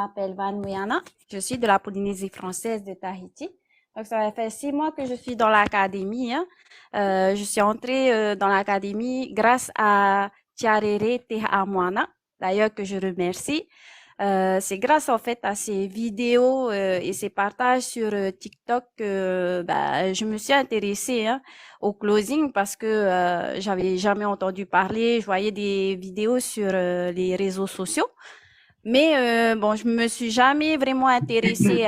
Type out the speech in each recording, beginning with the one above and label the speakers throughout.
Speaker 1: m'appelle Van Muyana. Je suis de la Polynésie française de Tahiti. Donc, ça va faire 6 mois que je suis dans l'académie, hein. Je suis entrée dans l'académie grâce à Tiarere Tehamoana, d'ailleurs que je remercie. C'est grâce en fait à ces vidéos et ces partages sur TikTok que je me suis intéressée, hein, au closing parce que j'avais jamais entendu parler. Je voyais des vidéos sur les réseaux sociaux. Mais bon, je me suis jamais vraiment intéressée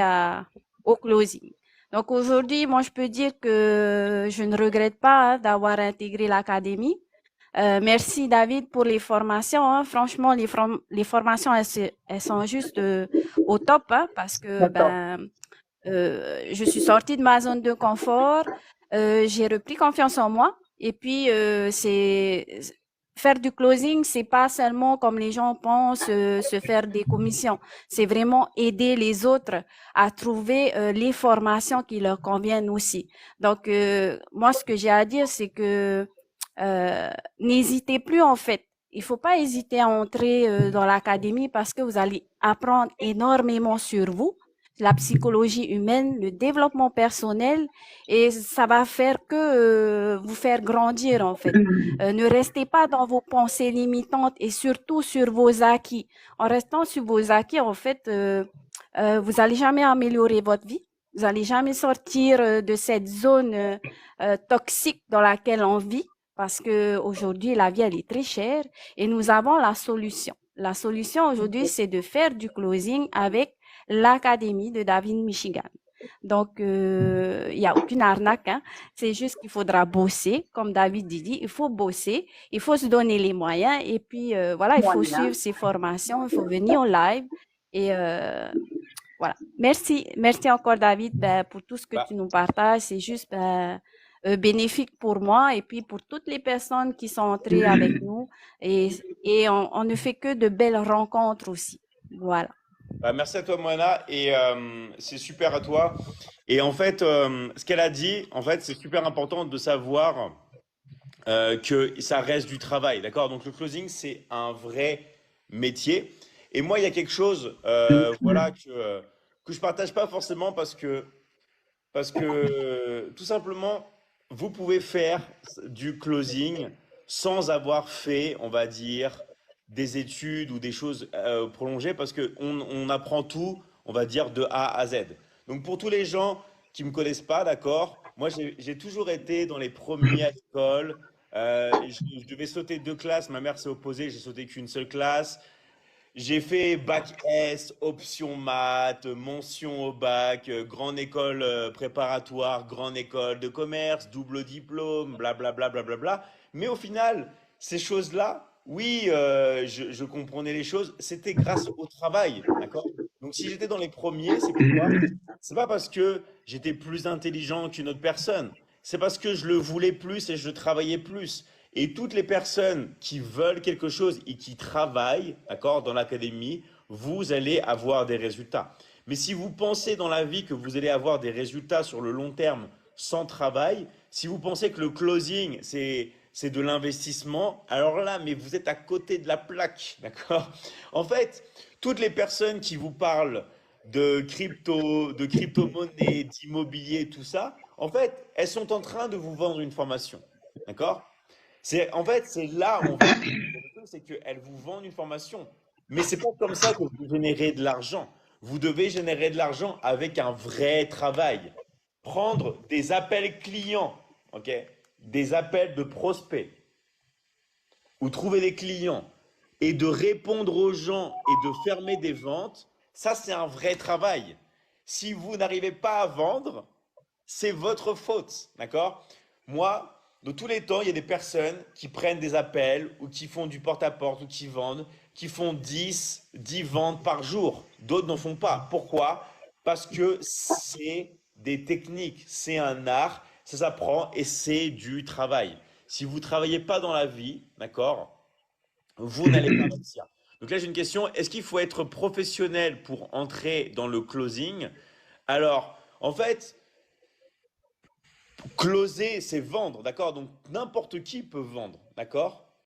Speaker 1: au closing. Donc aujourd'hui, moi, je peux dire que je ne regrette pas, hein, d'avoir intégré l'académie. Merci David pour les formations, hein. Franchement, les formations, elles sont juste au top, hein, parce que je suis sortie de ma zone de confort, j'ai repris confiance en moi et puis c'est faire du closing, c'est pas seulement comme les gens pensent se faire des commissions, c'est vraiment aider les autres à trouver les formations qui leur conviennent aussi. Donc moi ce que j'ai à dire c'est que euh, n'hésitez plus en fait. Il faut pas hésiter à entrer dans l'académie parce que vous allez apprendre énormément sur vous, la psychologie humaine, le développement personnel, et ça va faire que vous faire grandir en fait. Ne restez pas dans vos pensées limitantes et surtout sur vos acquis. En restant sur vos acquis, en fait, vous allez jamais améliorer votre vie. Vous allez jamais sortir de cette zone toxique dans laquelle on vit parce que aujourd'hui la vie elle est très chère et nous avons la solution. La solution aujourd'hui c'est de faire du closing avec l'Académie de David Michigan. Donc, il n'y a aucune arnaque, hein. C'est juste qu'il faudra bosser, comme David dit, il faut bosser, il faut se donner les moyens et puis voilà, il faut suivre ces formations, il faut venir en live et voilà. Merci encore David pour tout ce que tu
Speaker 2: Bah,
Speaker 1: nous partages. C'est juste bénéfique pour moi et puis pour toutes les personnes qui sont entrées avec nous et on ne fait que de belles rencontres aussi. Voilà.
Speaker 2: merci à toi, Moana, et c'est super à toi. Et en fait, ce qu'elle a dit, en fait, c'est super important de savoir que ça reste du travail, d'accord? Donc le closing, c'est un vrai métier. Et moi, il y a quelque chose, voilà, que je partage pas forcément parce que tout simplement, vous pouvez faire du closing sans avoir fait, on va dire, des études ou des choses prolongées parce que on apprend tout, on va dire, de A à Z. Donc pour tous les gens qui me connaissent pas, d'accord, moi j'ai toujours été dans les premiers à l'école. Je devais sauter 2 classes, ma mère s'est opposée, j'ai sauté qu'une seule classe. J'ai fait bac S, option maths, mention au bac, grande école préparatoire, grande école de commerce, double diplôme, blablabla, blablabla. Mais au final, ces choses-là, oui, je comprenais les choses, c'était grâce au travail, d'accord? Donc si j'étais dans les premiers, c'est pourquoi? C'est pas parce que j'étais plus intelligent qu'une autre personne, c'est parce que je le voulais plus et je travaillais plus. Et toutes les personnes qui veulent quelque chose et qui travaillent, d'accord, dans l'académie, vous allez avoir des résultats. Mais si vous pensez dans la vie que vous allez avoir des résultats sur le long terme sans travail, si vous pensez que le closing, c'est de l'investissement, alors là, mais vous êtes à côté de la plaque, d'accord? En fait, toutes les personnes qui vous parlent de crypto-monnaie, d'immobilier, tout ça, en fait, elles sont en train de vous vendre une formation, d'accord? En fait, c'est là où on va comprendre le truc, c'est qu'elles vous vendent une formation. Mais c'est pas comme ça que vous générez de l'argent. Vous devez générer de l'argent avec un vrai travail. Prendre des appels clients, ok? Des appels de prospects, ou trouver des clients et de répondre aux gens et de fermer des ventes, ça c'est un vrai travail. Si vous n'arrivez pas à vendre, c'est votre faute, d'accord? Moi, de tous les temps, il y a des personnes qui prennent des appels ou qui font du porte-à-porte ou qui vendent, qui font 10 ventes par jour. D'autres n'en font pas. Pourquoi? Parce que c'est des techniques, c'est un art, ça s'apprend et c'est du travail. Si vous ne travaillez pas dans la vie, d'accord, vous n'allez pas réussir. Donc là, j'ai une question. Est-ce qu'il faut être professionnel pour entrer dans le closing? Alors, en fait, closer, c'est vendre, d'accord? Donc n'importe qui peut vendre, d'accord?